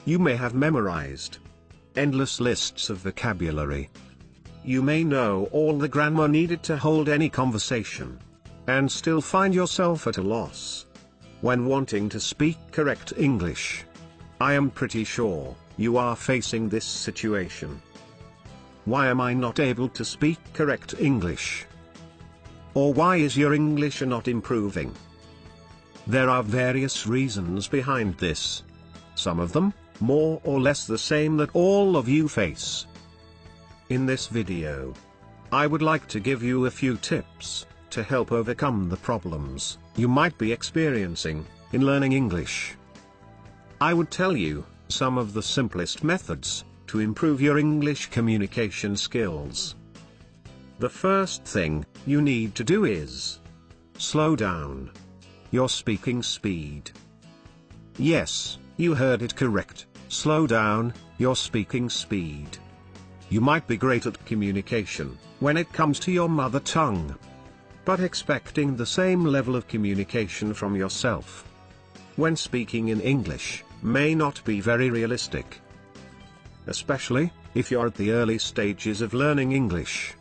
You may have memorized endless lists of vocabulary. You may know all the grammar needed to hold any conversation, and still find yourself at a loss when wanting to speak correct English. I am pretty sure you are facing this situation. Why am I not able to speak correct English? Or why is your English not improving? There are various reasons behind this. Some of them, more or less the same, that all of you face. In this video, I would like to give you a few tips to help overcome the problems you might be experiencing in learning English. I would tell you some of the simplest methods to improve your English communication skills. The first thing you need to do is slow down your speaking speed. Yes, you heard it correct. Slow down your speaking speed. You might be great at communication when it comes to your mother tongue, but expecting the same level of communication from yourself when speaking in English may not be very realistic. Especially if you're at the early stages of learning English.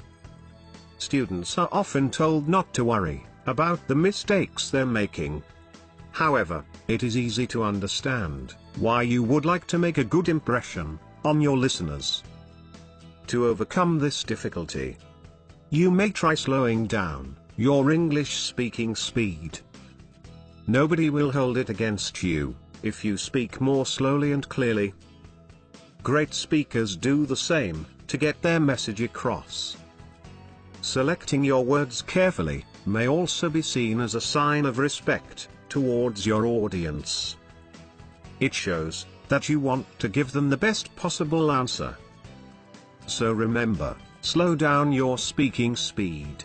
Students are often told not to worry about the mistakes they're making. However, it is easy to understand why you would like to make a good impression on your listeners. To overcome this difficulty, you may try slowing down your English speaking speed. Nobody will hold it against you if you speak more slowly and clearly. Great speakers do the same to get their message across. Selecting your words carefully may also be seen as a sign of respect towards your audience. It shows that you want to give them the best possible answer. So remember, slow down your speaking speed.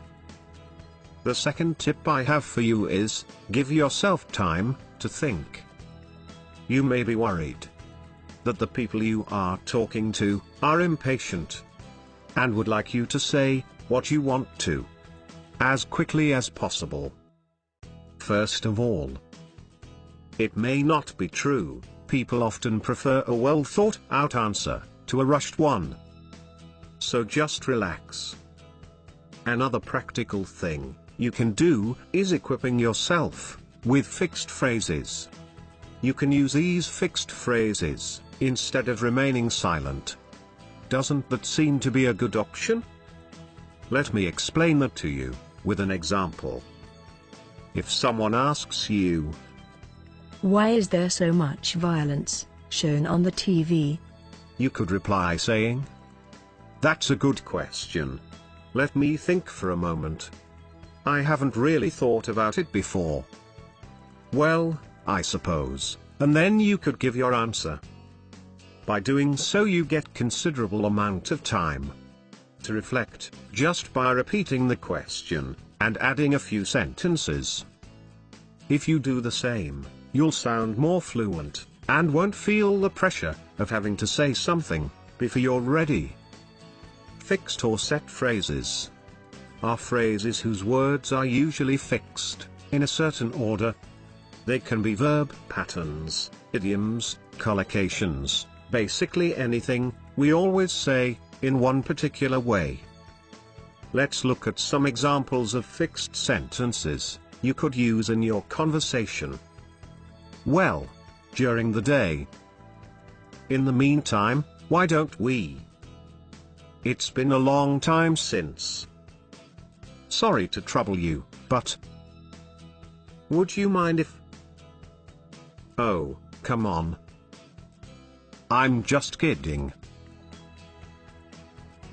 The second tip I have for you is, give yourself time to think. You may be worried that the people you are talking to are impatient and would like you to say what you want to as quickly as possible. First of all, it may not be true. People often prefer a well-thought-out answer to a rushed one. So just relax. Another practical thing you can do is equipping yourself with fixed phrases. You can use these fixed phrases instead of remaining silent. Doesn't that seem to be a good option? Let me explain that to you with an example. If someone asks you, "Why is there so much violence shown on the TV?" you could reply saying, "That's a good question. Let me think for a moment. I haven't really thought about it before. Well, I suppose," and then you could give your answer. By doing so you get considerable amount of time to reflect just by repeating the question and adding a few sentences. If you do the same, you'll sound more fluent and won't feel the pressure of having to say something before you're ready. Fixed or set phrases are phrases whose words are usually fixed in a certain order. They can be verb patterns, idioms, collocations, basically anything we always say in one particular way. Let's look at some examples of fixed sentences you could use in your conversation. Well, during the day. In the meantime, why don't we? It's been a long time since. Sorry to trouble you, but would you mind if? Oh, come on. I'm just kidding.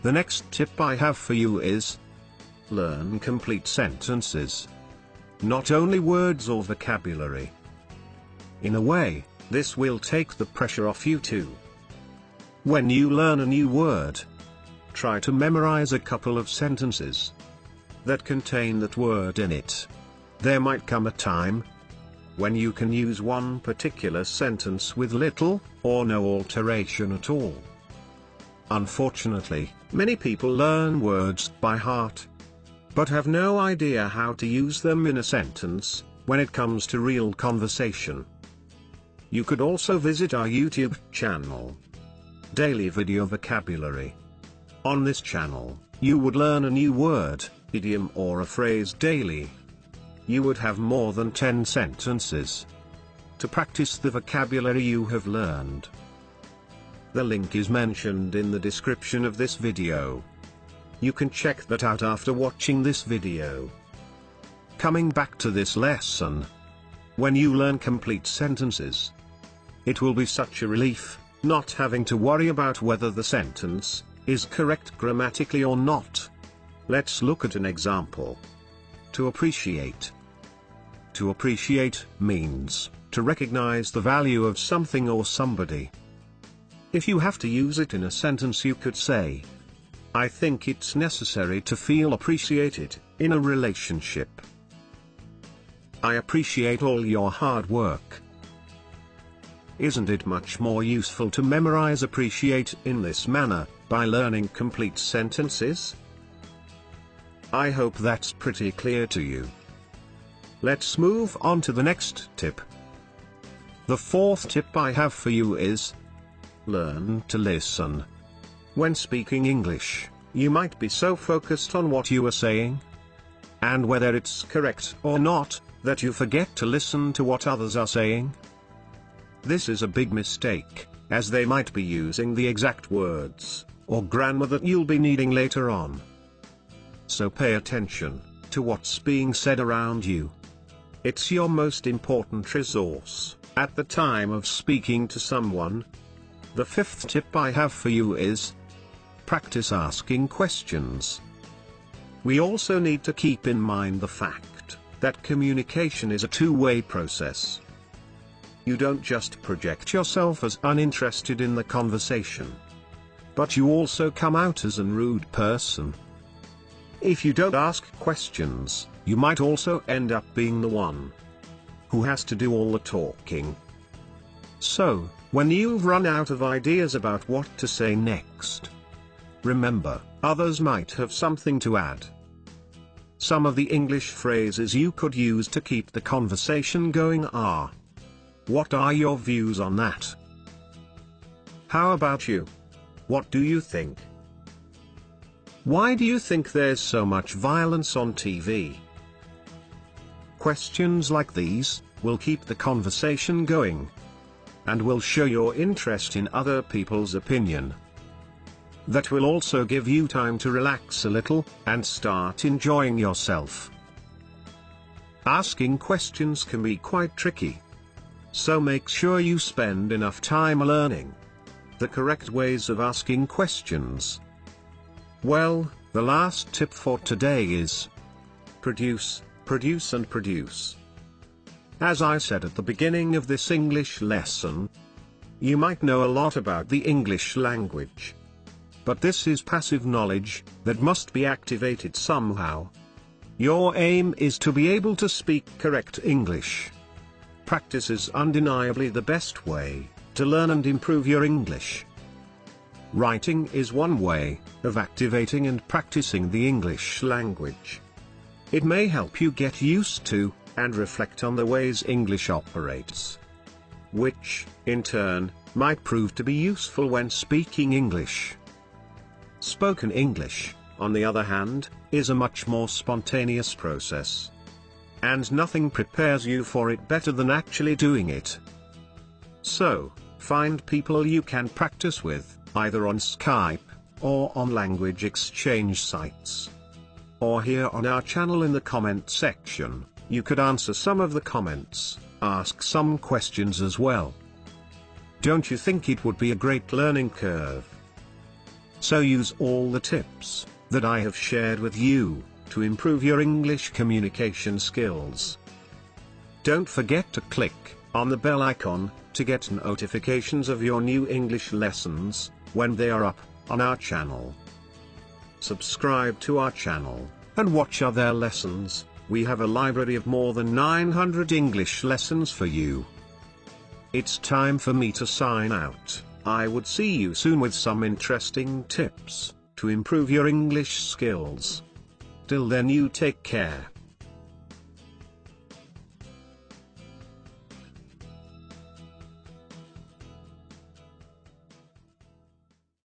The next tip I have for you is, learn complete sentences. Not only words or vocabulary. In a way, this will take the pressure off you too. When you learn a new word, try to memorize a couple of sentences that contain that word in it. There might come a time when you can use one particular sentence with little or no alteration at all. Unfortunately, many people learn words by heart, but have no idea how to use them in a sentence when it comes to real conversation. You could also visit our YouTube channel, Daily Video Vocabulary. On this channel, you would learn a new word, idiom or a phrase daily. You would have more than 10 sentences to practice the vocabulary you have learned. The link is mentioned in the description of this video. You can check that out after watching this video. Coming back to this lesson, when you learn complete sentences, it will be such a relief, not having to worry about whether the sentence is correct grammatically or not. Let's look at an example. To appreciate. To appreciate means to recognize the value of something or somebody. If you have to use it in a sentence, you could say, I think it's necessary to feel appreciated in a relationship. I appreciate all your hard work. Isn't it much more useful to memorize appreciate in this manner, by learning complete sentences? I hope that's pretty clear to you. Let's move on to the next tip. The fourth tip I have for you is, learn to listen. When speaking English, you might be so focused on what you are saying, and whether it's correct or not, that you forget to listen to what others are saying. This is a big mistake, as they might be using the exact words or grammar that you'll be needing later on. So pay attention to what's being said around you. It's your most important resource at the time of speaking to someone. The fifth tip I have for you is, practice asking questions. We also need to keep in mind the fact that communication is a two-way process. You don't just project yourself as uninterested in the conversation, but you also come out as an rude person. If you don't ask questions, you might also end up being the one who has to do all the talking. So, when you've run out of ideas about what to say next, remember, others might have something to add. Some of the English phrases you could use to keep the conversation going are, what are your views on that? How about you? What do you think? Why do you think there's so much violence on TV? Questions like these will keep the conversation going, and will show your interest in other people's opinion. That will also give you time to relax a little, and start enjoying yourself. Asking questions can be quite tricky. So make sure you spend enough time learning the correct ways of asking questions. Well, the last tip for today is, produce, produce and produce. As I said at the beginning of this English lesson, you might know a lot about the English language. But this is passive knowledge that must be activated somehow. Your aim is to be able to speak correct English. Practice is undeniably the best way to learn and improve your English. Writing is one way of activating and practicing the English language. It may help you get used to and reflect on the ways English operates, which, in turn, might prove to be useful when speaking English. Spoken English, on the other hand, is a much more spontaneous process. And nothing prepares you for it better than actually doing it. So, find people you can practice with, either on Skype, or on language exchange sites. Or here on our channel in the comment section, you could answer some of the comments, ask some questions as well. Don't you think it would be a great learning curve? So use all the tips that I have shared with you to improve your English communication skills. Don't forget to click on the bell icon to get notifications of your new English lessons when they are up on our channel. Subscribe to our channel and watch other lessons. We have a library of more than 900 English lessons for you. It's time for me to sign out. I would see you soon with some interesting tips to improve your English skills. Till then, you take care.